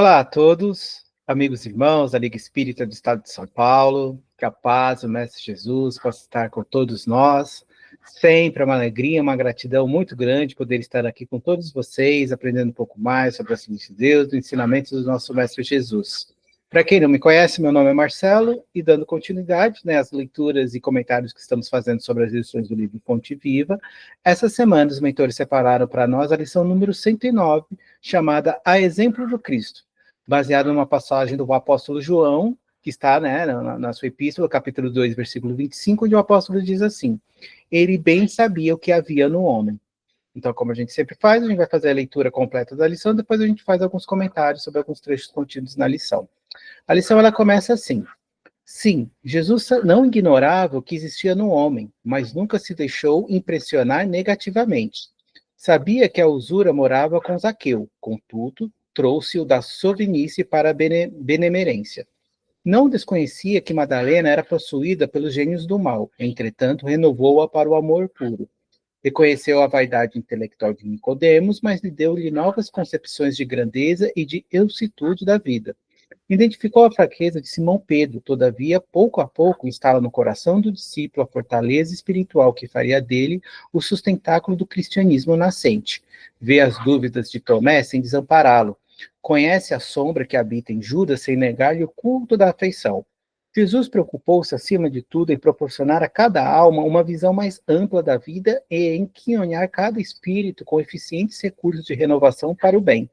Olá a todos, amigos e irmãos da Liga Espírita do Estado de São Paulo, que a paz do Mestre Jesus possa estar com todos nós. Sempre é uma alegria, uma gratidão muito grande poder estar aqui com todos vocês, aprendendo um pouco mais sobre a ciência de Deus, do ensinamento do nosso Mestre Jesus. Para quem não me conhece, meu nome é Marcelo, e dando continuidade às leituras e comentários que estamos fazendo sobre as lições do livro Fonte Viva, essa semana os mentores separaram para nós a lição número 109, chamada A Exemplo do Cristo, baseada numa passagem do apóstolo João, que está na sua epístola, capítulo 2, versículo 25, onde o apóstolo diz assim: ele bem sabia o que havia no homem. Então, como a gente sempre faz, a gente vai fazer a leitura completa da lição, depois a gente faz alguns comentários sobre alguns trechos contidos na lição. A lição ela começa assim: sim, Jesus não ignorava o que existia no homem, mas nunca se deixou impressionar negativamente. Sabia que a usura morava com Zaqueu, contudo, trouxe-o da sovinice para a benemerência. Não desconhecia que Madalena era possuída pelos gênios do mal, entretanto, renovou-a para o amor puro. Reconheceu a vaidade intelectual de Nicodemos, mas lhe deu-lhe novas concepções de grandeza e de eucitude da vida. Identificou a fraqueza de Simão Pedro, todavia, pouco a pouco, instala no coração do discípulo a fortaleza espiritual que faria dele o sustentáculo do cristianismo nascente. Vê as dúvidas de Tomé sem desampará-lo. Conhece a sombra que habita em Judas sem negar-lhe o culto da afeição. Jesus preocupou-se, acima de tudo, em proporcionar a cada alma uma visão mais ampla da vida e em quinhonhar cada espírito com eficientes recursos de renovação para o bem.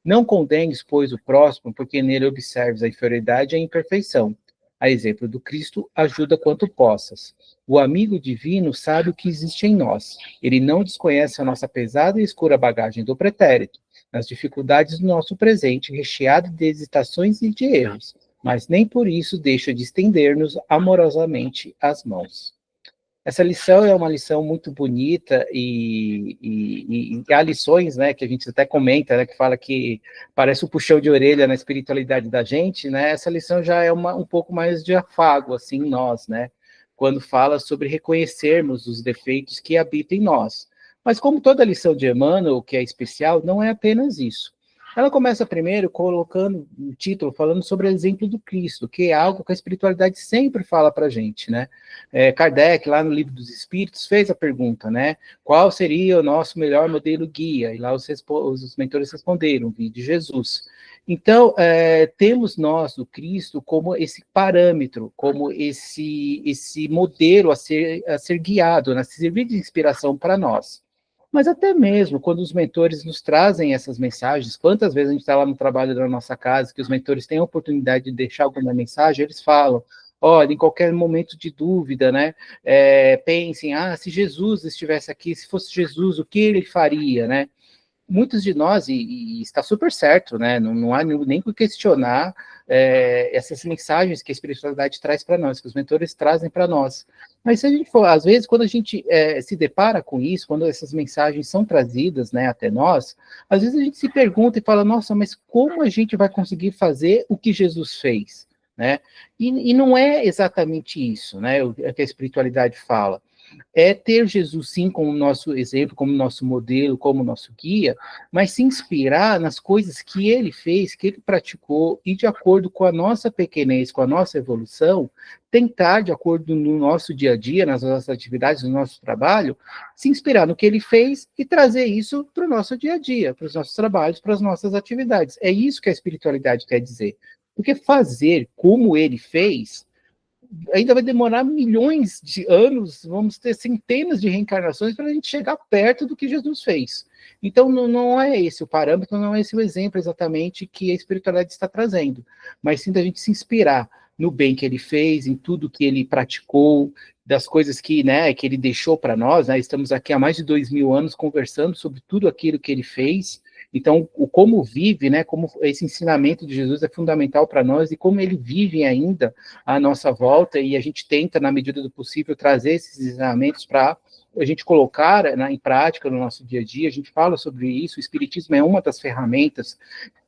Não condenes, pois, o próximo, porque nele observes a inferioridade e a imperfeição. A exemplo do Cristo, ajuda quanto possas. O amigo divino sabe o que existe em nós. Ele não desconhece a nossa pesada e escura bagagem do pretérito, nas dificuldades do nosso presente, recheado de hesitações e de erros, mas nem por isso deixa de estender-nos amorosamente as mãos. Essa lição é uma lição muito bonita e há lições, né, que a gente até comenta, né, que fala que parece um puxão de orelha na espiritualidade da gente, né? Essa lição já é um pouco mais de afago, assim, em nós, né? Quando fala sobre reconhecermos os defeitos que habitam em nós. Mas como toda lição de Emmanuel, que é especial, não é apenas isso. Ela começa primeiro colocando o título, falando sobre o exemplo do Cristo, que é algo que a espiritualidade sempre fala para a gente, né? Kardec, lá no Livro dos Espíritos, fez a pergunta, né? Qual seria o nosso melhor modelo guia? E lá os mentores responderam: de Jesus. Então, temos nós, o Cristo, como esse parâmetro, como esse modelo a ser guiado, a servir de inspiração para nós. Mas até mesmo quando os mentores nos trazem essas mensagens, quantas vezes a gente está lá no trabalho da nossa casa, que os mentores têm a oportunidade de deixar alguma mensagem, eles falam: olha, em qualquer momento de dúvida, né, pensem, se Jesus estivesse aqui, se fosse Jesus, o que ele faria, né? Muitos de nós, e está super certo, né? Não há nem por questionar essas mensagens que a espiritualidade traz para nós, que os mentores trazem para nós. Mas se a gente for, às vezes, quando a gente se depara com isso, quando essas mensagens são trazidas, né, até nós, às vezes a gente se pergunta e fala: nossa, mas como a gente vai conseguir fazer o que Jesus fez? Né? E não é exatamente isso, né, o que a espiritualidade fala. É ter Jesus, sim, como nosso exemplo, como nosso modelo, como nosso guia, mas se inspirar nas coisas que ele fez, que ele praticou, e de acordo com a nossa pequenez, com a nossa evolução, tentar, de acordo no nosso dia a dia, nas nossas atividades, no nosso trabalho, se inspirar no que ele fez e trazer isso para o nosso dia a dia, para os nossos trabalhos, para as nossas atividades. É isso que a espiritualidade quer dizer. Porque fazer como ele fez ainda vai demorar milhões de anos, vamos ter centenas de reencarnações para a gente chegar perto do que Jesus fez. Então, não é esse o parâmetro, não é esse o exemplo exatamente que a espiritualidade está trazendo, mas sim da gente se inspirar no bem que ele fez, em tudo que ele praticou, das coisas que, né, que ele deixou para nós, né? Estamos aqui há mais de 2000 anos conversando sobre tudo aquilo que ele fez. Então, o como vive, né, como esse ensinamento de Jesus é fundamental para nós e como ele vive ainda à nossa volta, e a gente tenta, na medida do possível, trazer esses ensinamentos para a gente colocar em prática no nosso dia a dia. A gente fala sobre isso, o Espiritismo é uma das ferramentas,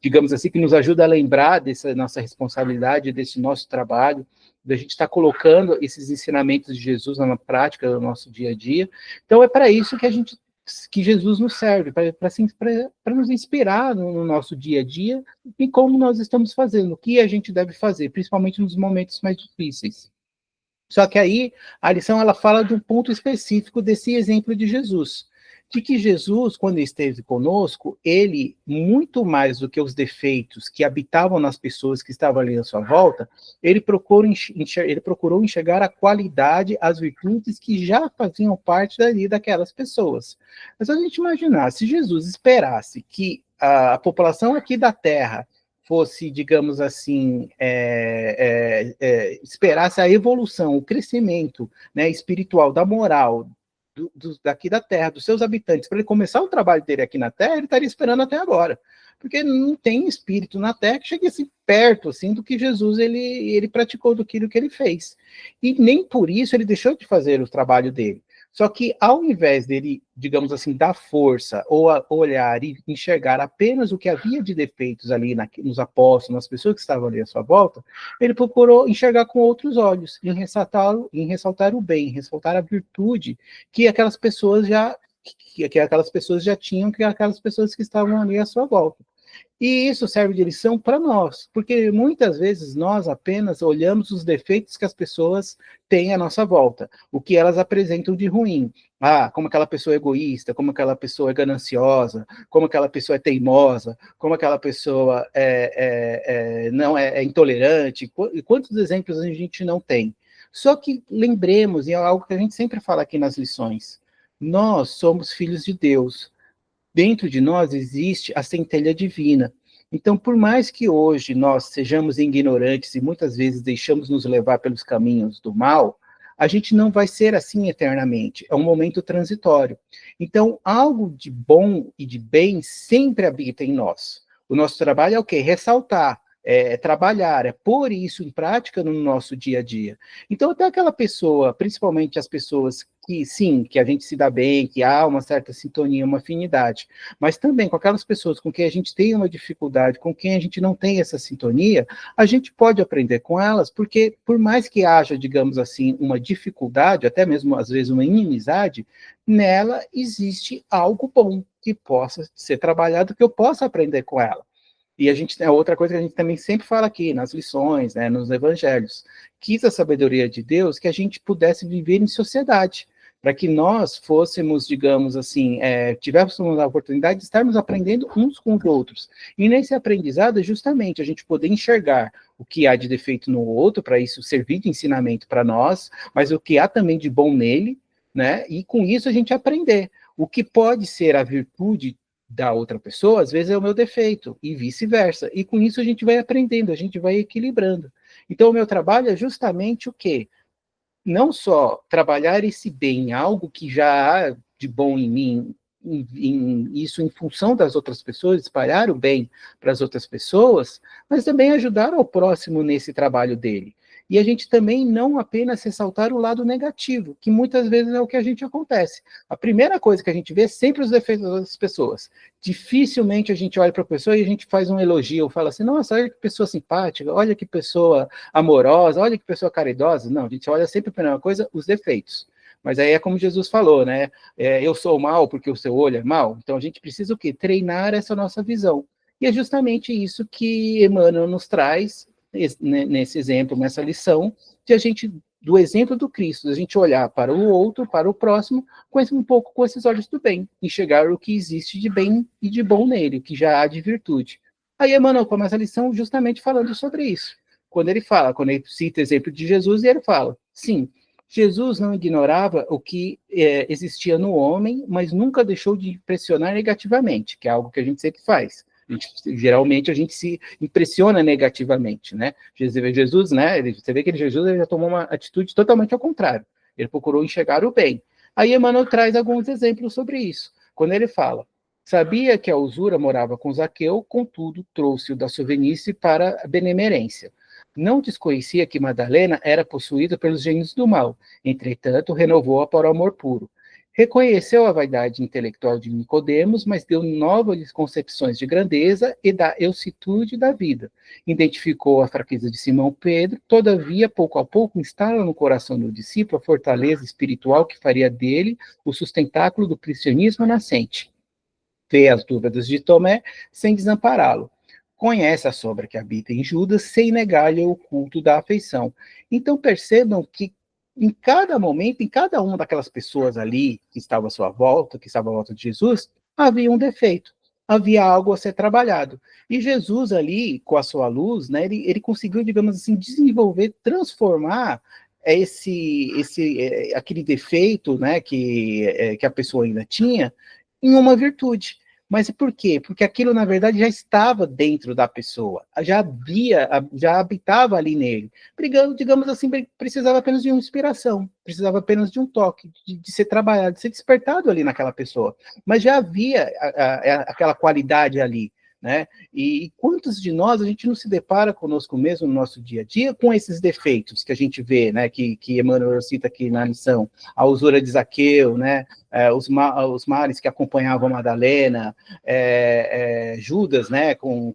digamos assim, que nos ajuda a lembrar dessa nossa responsabilidade, desse nosso trabalho, da gente estar colocando esses ensinamentos de Jesus na prática do nosso dia a dia. Então, é para isso que a gente que Jesus nos serve, para nos inspirar no nosso dia a dia e como nós estamos fazendo, o que a gente deve fazer, principalmente nos momentos mais difíceis. Só que aí a lição ela fala de um ponto específico desse exemplo de Jesus, de que Jesus, quando esteve conosco, ele, muito mais do que os defeitos que habitavam nas pessoas que estavam ali à sua volta, ele procurou enxergar a qualidade, as virtudes que já faziam parte dali daquelas pessoas. Mas se a gente imaginar, se Jesus esperasse que a população aqui da Terra fosse, digamos assim, esperasse a evolução, o crescimento, né, espiritual, da moral, daqui da Terra, dos seus habitantes, para ele começar o trabalho dele aqui na Terra, ele estaria esperando até agora. Porque não tem espírito na Terra que chegue assim, perto assim, do que Jesus ele praticou, do que ele fez. E nem por isso ele deixou de fazer o trabalho dele. Só que ao invés dele, digamos assim, dar força ou olhar e enxergar apenas o que havia de defeitos ali nos apóstolos, nas pessoas que estavam ali à sua volta, ele procurou enxergar com outros olhos, em ressaltar o bem, em ressaltar a virtude que aquelas pessoas já tinham, que aquelas pessoas que estavam ali à sua volta. E isso serve de lição para nós, porque muitas vezes nós apenas olhamos os defeitos que as pessoas têm à nossa volta, o que elas apresentam de ruim. Ah, como aquela pessoa é egoísta, como aquela pessoa é gananciosa, como aquela pessoa é teimosa, como aquela pessoa não é intolerante, e quantos exemplos a gente não tem. Só que lembremos, e é algo que a gente sempre fala aqui nas lições, nós somos filhos de Deus. Dentro de nós existe a centelha divina. Então, por mais que hoje nós sejamos ignorantes e muitas vezes deixamos nos levar pelos caminhos do mal, a gente não vai ser assim eternamente. É um momento transitório. Então, algo de bom e de bem sempre habita em nós. O nosso trabalho é o quê? Ressaltar, trabalhar, pôr isso em prática no nosso dia a dia. Então, até aquela pessoa, principalmente as pessoas que, sim, que a gente se dá bem, que há uma certa sintonia, uma afinidade, mas também com aquelas pessoas com quem a gente tem uma dificuldade, com quem a gente não tem essa sintonia, a gente pode aprender com elas, porque por mais que haja, digamos assim, uma dificuldade, até mesmo às vezes uma inimizade, nela existe algo bom que possa ser trabalhado, que eu possa aprender com ela. E a gente tem outra coisa que a gente também sempre fala aqui nas lições, né, nos evangelhos, quis a sabedoria de Deus que a gente pudesse viver em sociedade, para que nós fôssemos, digamos assim, tivéssemos a oportunidade de estarmos aprendendo uns com os outros. E nesse aprendizado é justamente a gente poder enxergar o que há de defeito no outro, para isso servir de ensinamento para nós, mas o que há também de bom nele, né? E com isso a gente aprender o que pode ser a virtude da outra pessoa, às vezes é o meu defeito, e vice-versa. E com isso a gente vai aprendendo, a gente vai equilibrando. Então o meu trabalho é justamente o quê? Não só trabalhar esse bem, algo que já há de bom em mim, isso em função das outras pessoas, espalhar o bem para as outras pessoas, mas também ajudar ao próximo nesse trabalho dele. E a gente também não apenas ressaltar o lado negativo, que muitas vezes é o que a gente acontece. A primeira coisa que a gente vê é sempre os defeitos das pessoas. Dificilmente a gente olha para a pessoa e a gente faz um elogio, ou fala assim, nossa, olha que pessoa simpática, olha que pessoa amorosa, olha que pessoa caridosa. Não, a gente olha sempre a primeira coisa, os defeitos. Mas aí é como Jesus falou, né? Eu sou mal porque o seu olho é mal. Então a gente precisa o quê? Treinar essa nossa visão. E é justamente isso que Emmanuel nos traz nesse exemplo, nessa lição, de a gente, do exemplo do Cristo, a gente olhar para o outro, para o próximo, um pouco com esses olhos do bem, enxergar o que existe de bem e de bom nele, o que já há de virtude. Aí Emmanuel começa a lição justamente falando sobre isso. Quando ele cita o exemplo de Jesus, e ele fala, sim, Jesus não ignorava o que existia no homem, mas nunca deixou de impressionar negativamente, que é algo que a gente sempre faz. Geralmente a gente se impressiona negativamente, né? Jesus, né? Você vê que Jesus ele já tomou uma atitude totalmente ao contrário. Ele procurou enxergar o bem. Aí Emmanuel traz alguns exemplos sobre isso. Quando ele fala, sabia que a usura morava com Zaqueu, contudo trouxe-o da sovinice para a benemerência. Não desconhecia que Madalena era possuída pelos gênios do mal, entretanto renovou-a para o amor puro. Reconheceu a vaidade intelectual de Nicodemos, mas deu novas concepções de grandeza e da eucitude da vida. Identificou a fraqueza de Simão Pedro, todavia, pouco a pouco, instala no coração do discípulo a fortaleza espiritual que faria dele o sustentáculo do cristianismo nascente. Vê as dúvidas de Tomé sem desampará-lo. Conhece a sombra que habita em Judas sem negar-lhe o culto da afeição. Então percebam que em cada momento, em cada uma daquelas pessoas ali que estava à sua volta, que estava à volta de Jesus, havia um defeito, havia algo a ser trabalhado. E Jesus ali, com a sua luz, né, ele conseguiu, digamos assim, desenvolver, transformar aquele defeito, né, que a pessoa ainda tinha, em uma virtude. Mas por quê? Porque aquilo, na verdade, já estava dentro da pessoa, já habitava ali nele. Brigando, digamos assim, precisava apenas de uma inspiração, precisava apenas de um toque, de ser trabalhado, de ser despertado ali naquela pessoa. Mas já havia aquela qualidade ali, né? E quantos de nós a gente não se depara conosco mesmo no nosso dia a dia com esses defeitos que a gente vê, né? Que Emmanuel cita aqui na lição, a usura de Zaqueu, né? Os males que acompanhavam Madalena, Judas, né, com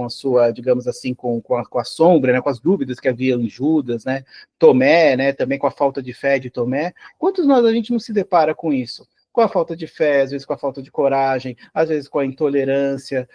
a sua, digamos assim, com a sombra, né, com as dúvidas que havia em Judas, né, Tomé, né, também com a falta de fé de Tomé. Quantos nós a gente não se depara com isso? Com a falta de fé, às vezes com a falta de coragem, às vezes com a intolerância,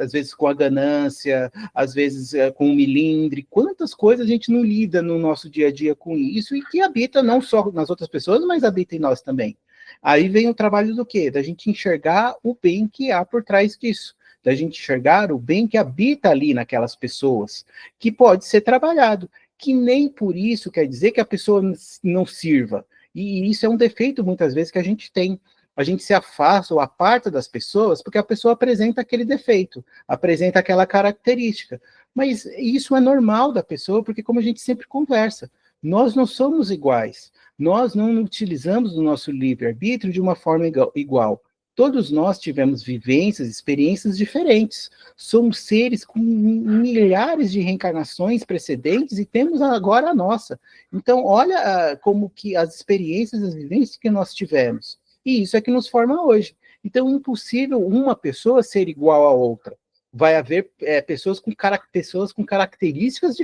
às vezes com a ganância, às vezes com o milindre. Quantas coisas a gente não lida no nosso dia a dia com isso e que habita não só nas outras pessoas, mas habita em nós também. Aí vem o trabalho do quê? Da gente enxergar o bem que há por trás disso, da gente enxergar o bem que habita ali naquelas pessoas, que pode ser trabalhado, que nem por isso quer dizer que a pessoa não sirva. E isso é um defeito, muitas vezes, que a gente tem. A gente se afasta ou aparta das pessoas porque a pessoa apresenta aquele defeito, apresenta aquela característica. Mas isso é normal da pessoa, porque como a gente sempre conversa, nós não somos iguais. Nós não utilizamos o nosso livre-arbítrio de uma forma igual. Todos nós tivemos vivências, experiências diferentes. Somos seres com milhares de reencarnações precedentes e temos agora a nossa. Então, olha como que as experiências, as vivências que nós tivemos. E isso é que nos forma hoje. Então, é impossível uma pessoa ser igual a outra. Vai haver pessoas com características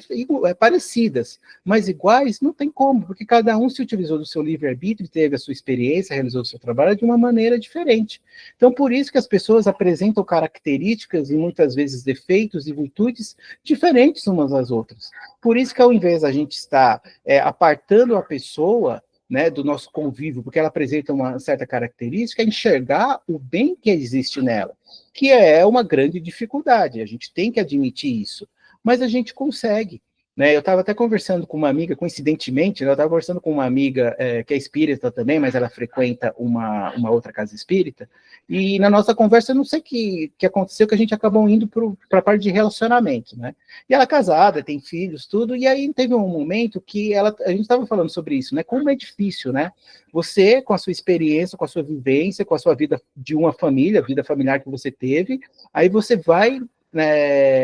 parecidas, mas iguais não tem como, porque cada um se utilizou do seu livre-arbítrio, teve a sua experiência, realizou o seu trabalho de uma maneira diferente. Então, por isso que as pessoas apresentam características e muitas vezes defeitos e virtudes diferentes umas das outras. Por isso que ao invés da gente estar apartando a pessoa, né, do nosso convívio, porque ela apresenta uma certa característica, é enxergar o bem que existe nela, que é uma grande dificuldade, a gente tem que admitir isso, mas a gente consegue. Né? Eu estava até conversando com uma amiga, coincidentemente, né, eu estava conversando com uma amiga que é espírita também, mas ela frequenta uma outra casa espírita, e na nossa conversa, eu não sei o que aconteceu, que a gente acabou indo para a parte de relacionamento, né? E ela é casada, tem filhos, tudo, e aí teve um momento que a gente estava falando sobre isso, né? Como é difícil, né? Você, com a sua experiência, com a sua vivência, com a sua vida de uma família, vida familiar que você teve, aí você vai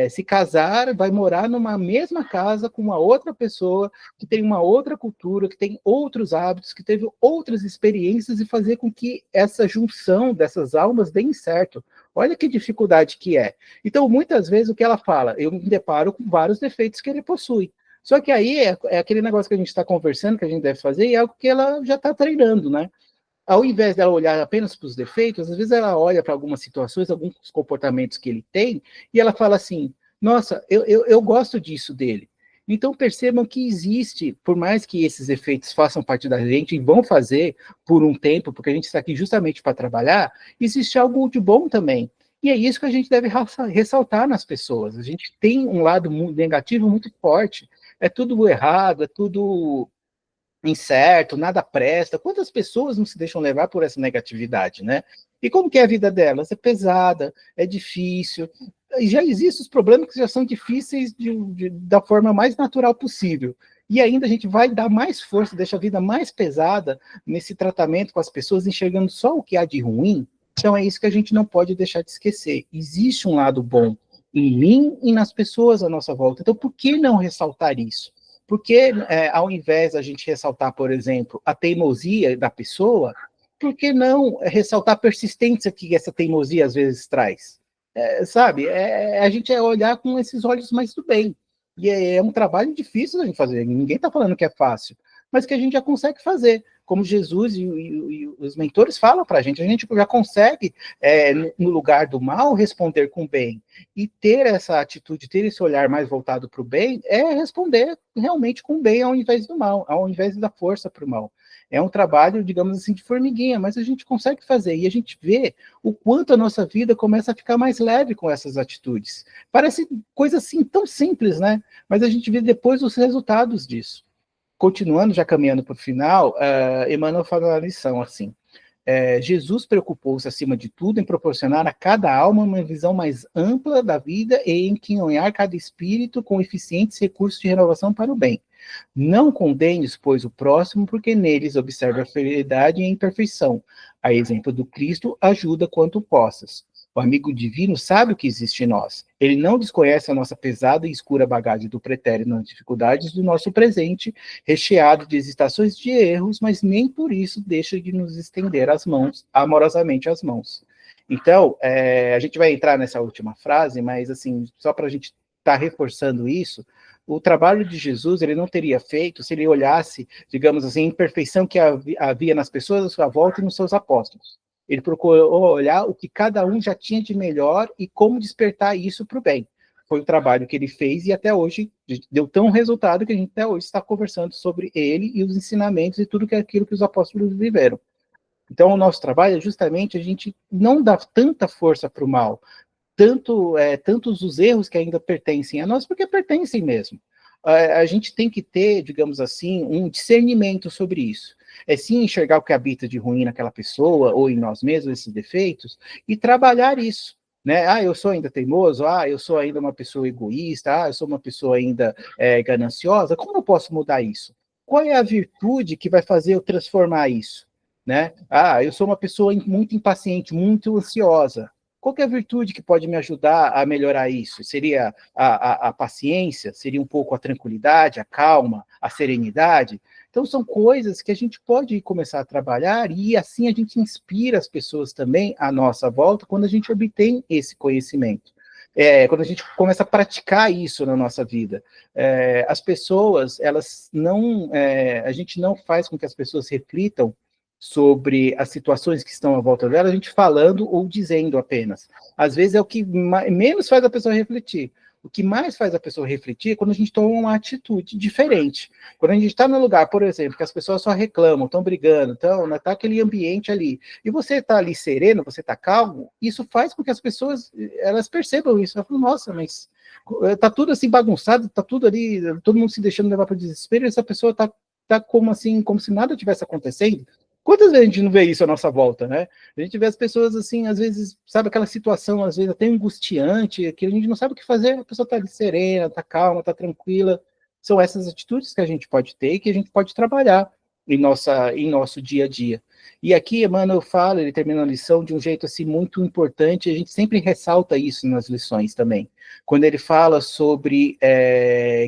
se casar, vai morar numa mesma casa com uma outra pessoa que tem uma outra cultura, que tem outros hábitos, que teve outras experiências e fazer com que essa junção dessas almas dê certo. Olha que dificuldade que é. Então, muitas vezes, o que ela fala? Eu me deparo com vários defeitos que ele possui. Só que aí é aquele negócio que a gente está conversando, que a gente deve fazer, e é algo que ela já está treinando, né? Ao invés dela olhar apenas para os defeitos, às vezes ela olha para algumas situações, alguns comportamentos que ele tem, e ela fala assim, nossa, eu gosto disso dele. Então percebam que existe, por mais que esses efeitos façam parte da gente e vão fazer por um tempo, porque a gente está aqui justamente para trabalhar, existe algo de bom também. E é isso que a gente deve ressaltar nas pessoas. A gente tem um lado negativo muito forte. É tudo errado, é tudo incerto, nada presta. Quantas pessoas não se deixam levar por essa negatividade, né? E como que é a vida delas? É pesada, é difícil. E já existem os problemas que já são difíceis da forma mais natural possível. E ainda a gente vai dar mais força, deixa a vida mais pesada nesse tratamento com as pessoas, enxergando só o que há de ruim. Então é isso que a gente não pode deixar de esquecer. Existe um lado bom em mim e nas pessoas à nossa volta. Então por que não ressaltar isso? Porque ao invés da gente ressaltar, por exemplo, a teimosia da pessoa, por que não ressaltar a persistência que essa teimosia às vezes traz? Sabe? A gente olhar com esses olhos mais do bem. E é um trabalho difícil de fazer, ninguém está falando que é fácil, mas que a gente já consegue fazer. Como Jesus e os mentores falam para a gente já consegue, no lugar do mal, responder com o bem. E ter essa atitude, ter esse olhar mais voltado para o bem, é responder realmente com o bem ao invés do mal, ao invés da força para o mal. É um trabalho, digamos assim, de formiguinha, mas a gente consegue fazer. E a gente vê o quanto a nossa vida começa a ficar mais leve com essas atitudes. Parece coisa assim tão simples, né? Mas a gente vê depois os resultados disso. Continuando, já caminhando para o final, Emmanuel fala na lição assim: Jesus preocupou-se, acima de tudo, em proporcionar a cada alma uma visão mais ampla da vida e em quinhonhar cada espírito com eficientes recursos de renovação para o bem. Não condenes, pois, o próximo, porque neles observa a fidelidade e a imperfeição. A exemplo do Cristo, ajuda quanto possas. O amigo divino sabe o que existe em nós. Ele não desconhece a nossa pesada e escura bagagem do pretérito nas dificuldades do nosso presente, recheado de hesitações e de erros, mas nem por isso deixa de nos estender as mãos, amorosamente as mãos. Então, a gente vai entrar nessa última frase, mas assim, só para a gente estar reforçando isso, o trabalho de Jesus ele não teria feito se ele olhasse, digamos assim, a imperfeição que havia nas pessoas à sua volta e nos seus apóstolos. Ele procurou olhar o que cada um já tinha de melhor e como despertar isso para o bem. Foi o trabalho que ele fez e até hoje deu tão resultado que a gente até hoje está conversando sobre ele e os ensinamentos e tudo aquilo que os apóstolos viveram. Então, o nosso trabalho é justamente a gente não dar tanta força para o mal, tantos os erros que ainda pertencem a nós, porque pertencem mesmo. A gente tem que ter, digamos assim, um discernimento sobre isso. É sim enxergar o que habita de ruim naquela pessoa, ou em nós mesmos, esses defeitos, e trabalhar isso. Né? Eu sou ainda teimoso, eu sou ainda uma pessoa egoísta, eu sou uma pessoa ainda gananciosa, como eu posso mudar isso? Qual é a virtude que vai fazer eu transformar isso? Né? Eu sou uma pessoa muito impaciente, muito ansiosa. Qual que é a virtude que pode me ajudar a melhorar isso? Seria a paciência? Seria um pouco a tranquilidade, a calma, a serenidade? Então, são coisas que a gente pode começar a trabalhar e assim a gente inspira as pessoas também à nossa volta quando a gente obtém esse conhecimento. Quando a gente começa a praticar isso na nossa vida. As pessoas, elas não... a gente não faz com que as pessoas reflitam sobre as situações que estão à volta dela, a gente falando ou dizendo apenas. Às vezes é o que menos faz a pessoa refletir. O que mais faz a pessoa refletir é quando a gente toma uma atitude diferente. Quando a gente está no lugar, por exemplo, que as pessoas só reclamam, estão brigando, está aquele ambiente ali, e você está ali sereno, você está calmo, isso faz com que as pessoas elas percebam isso. Elas falam, nossa, mas está tudo assim bagunçado, está tudo ali, todo mundo se deixando levar para o desespero, e essa pessoa está como assim, como se nada tivesse acontecendo. Quantas vezes a gente não vê isso à nossa volta, né? A gente vê as pessoas assim, às vezes, sabe aquela situação, às vezes até angustiante, que a gente não sabe o que fazer, a pessoa está ali serena, está calma, está tranquila. São essas atitudes que a gente pode ter e que a gente pode trabalhar em nosso dia a dia. E aqui, Emmanuel fala, ele termina a lição de um jeito assim muito importante, a gente sempre ressalta isso nas lições também. Quando ele fala sobre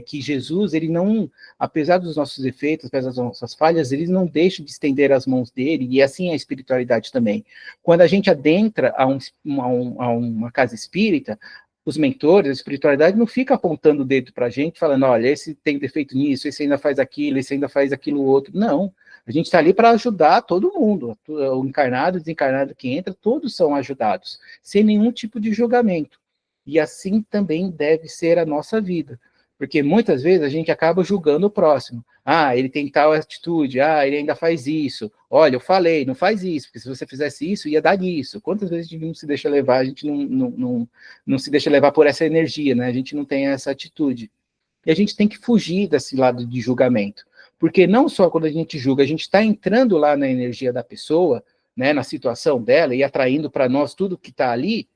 que Jesus, ele não, apesar dos nossos defeitos, apesar das nossas falhas, ele não deixa de estender as mãos dele, e assim é a espiritualidade também. Quando a gente adentra a uma casa espírita, os mentores, a espiritualidade não fica apontando o dedo para a gente, falando, olha, esse tem defeito nisso, esse ainda faz aquilo, esse ainda faz aquilo outro. Não, a gente está ali para ajudar todo mundo, o encarnado, o desencarnado que entra, todos são ajudados, sem nenhum tipo de julgamento. E assim também deve ser a nossa vida. Porque muitas vezes a gente acaba julgando o próximo. Ele tem tal atitude, ele ainda faz isso. Olha, eu falei, não faz isso, porque se você fizesse isso, ia dar nisso. Quantas vezes a gente não se deixa levar, a gente não se deixa levar por essa energia, né? A gente não tem essa atitude. E a gente tem que fugir desse lado de julgamento. Porque não só quando a gente julga, a gente está entrando lá na energia da pessoa, né, na situação dela, e atraindo para nós tudo que está ali.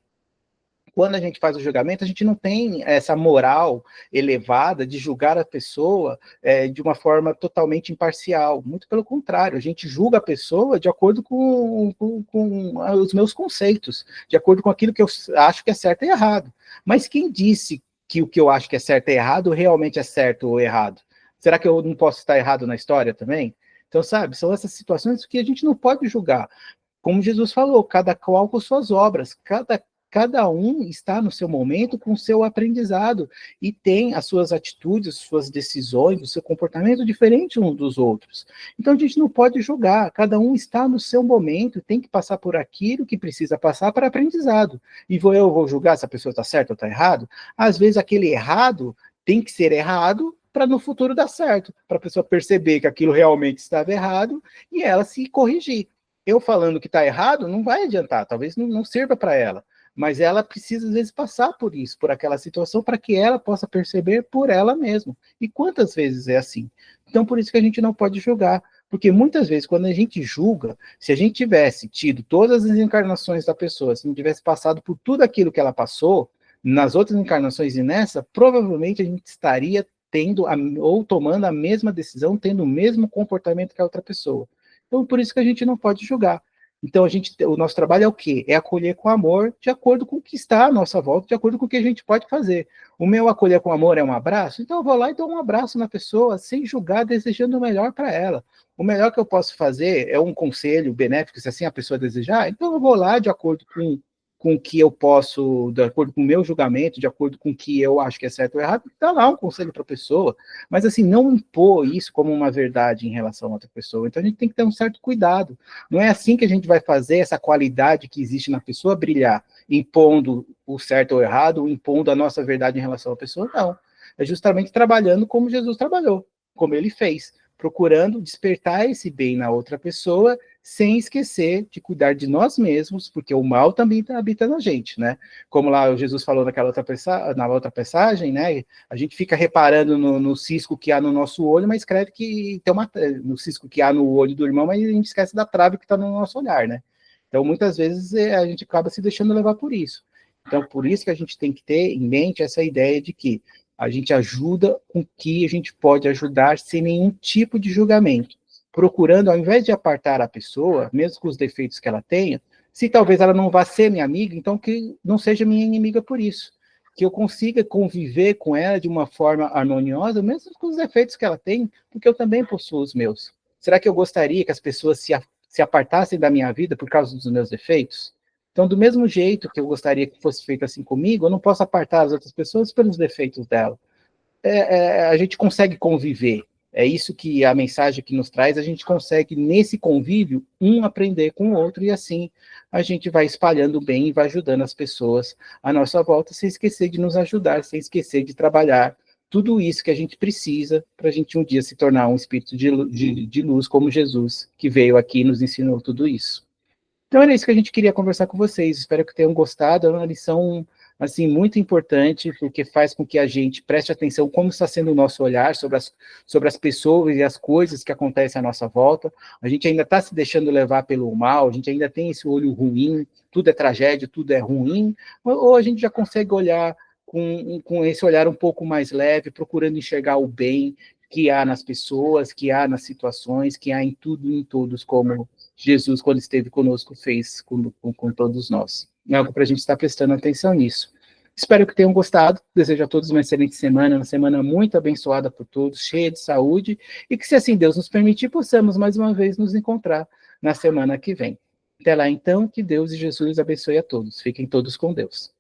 Quando a gente faz o julgamento, a gente não tem essa moral elevada de julgar a pessoa de uma forma totalmente imparcial. Muito pelo contrário, a gente julga a pessoa de acordo com os meus conceitos, de acordo com aquilo que eu acho que é certo e errado. Mas quem disse que o que eu acho que é certo e errado realmente é certo ou errado? Será que eu não posso estar errado na história também? Então, sabe, são essas situações que a gente não pode julgar. Como Jesus falou, cada qual com suas obras, cada um está no seu momento com o seu aprendizado e tem as suas atitudes, as suas decisões, o seu comportamento diferente uns dos outros. Então a gente não pode julgar, cada um está no seu momento, tem que passar por aquilo que precisa passar para aprendizado. E eu vou julgar se a pessoa está certa ou está errado? Às vezes aquele errado tem que ser errado para no futuro dar certo, para a pessoa perceber que aquilo realmente estava errado e ela se corrigir. Eu falando que está errado não vai adiantar, talvez não sirva para ela, mas ela precisa às vezes passar por isso, por aquela situação, para que ela possa perceber por ela mesma. E quantas vezes é assim? Então por isso que a gente não pode julgar, porque muitas vezes quando a gente julga, se a gente tivesse tido todas as encarnações da pessoa, se não tivesse passado por tudo aquilo que ela passou, nas outras encarnações e nessa, provavelmente a gente estaria tendo ou tomando a mesma decisão, tendo o mesmo comportamento que a outra pessoa. Então, por isso que a gente não pode julgar. Então, o nosso trabalho é o quê? É acolher com amor, de acordo com o que está à nossa volta, de acordo com o que a gente pode fazer. O meu acolher com amor é um abraço? Então, eu vou lá e dou um abraço na pessoa, sem julgar, desejando o melhor para ela. O melhor que eu posso fazer é um conselho benéfico, se assim a pessoa desejar, então eu vou lá de acordo com o que eu posso, de acordo com o meu julgamento, de acordo com o que eu acho que é certo ou errado, dá lá um conselho para a pessoa, mas assim, não impor isso como uma verdade em relação a outra pessoa. Então a gente tem que ter um certo cuidado. Não é assim que a gente vai fazer essa qualidade que existe na pessoa brilhar, impondo o certo ou errado, impondo a nossa verdade em relação à pessoa, não. É justamente trabalhando como Jesus trabalhou, como ele fez, procurando despertar esse bem na outra pessoa, sem esquecer de cuidar de nós mesmos, porque o mal também habita na gente, né? Como lá Jesus falou na outra passagem, né? A gente fica reparando no cisco que há no nosso olho, mas escreve que tem no cisco que há no olho do irmão, mas a gente esquece da trave que está no nosso olhar, né? Então, muitas vezes, a gente acaba se deixando levar por isso. Então, por isso que a gente tem que ter em mente essa ideia de que a gente ajuda com o que a gente pode ajudar sem nenhum tipo de julgamento, procurando, ao invés de apartar a pessoa, mesmo com os defeitos que ela tenha, se talvez ela não vá ser minha amiga, então que não seja minha inimiga por isso, que eu consiga conviver com ela de uma forma harmoniosa, mesmo com os defeitos que ela tem, porque eu também possuo os meus. Será que eu gostaria que as pessoas se apartassem da minha vida por causa dos meus defeitos? Então, do mesmo jeito que eu gostaria que fosse feito assim comigo, eu não posso apartar as outras pessoas pelos defeitos dela. A gente consegue conviver. É isso que a mensagem que nos traz, a gente consegue, nesse convívio, um aprender com o outro, e assim a gente vai espalhando o bem e vai ajudando as pessoas à nossa volta, sem esquecer de nos ajudar, sem esquecer de trabalhar tudo isso que a gente precisa para a gente um dia se tornar um espírito de luz como Jesus, que veio aqui e nos ensinou tudo isso. Então era isso que a gente queria conversar com vocês. Espero que tenham gostado. É uma lição assim muito importante, porque faz com que a gente preste atenção como está sendo o nosso olhar sobre as pessoas e as coisas que acontecem à nossa volta. A gente ainda está se deixando levar pelo mal, a gente ainda tem esse olho ruim, tudo é tragédia, tudo é ruim, ou a gente já consegue olhar com esse olhar um pouco mais leve, procurando enxergar o bem que há nas pessoas, que há nas situações, que há em tudo e em todos, como Jesus, quando esteve conosco, fez com todos nós. É algo para a gente estar prestando atenção nisso. Espero que tenham gostado. Desejo a todos uma excelente semana, uma semana muito abençoada por todos, cheia de saúde, e que, se assim Deus nos permitir, possamos mais uma vez nos encontrar na semana que vem. Até lá, então, que Deus e Jesus abençoe a todos. Fiquem todos com Deus.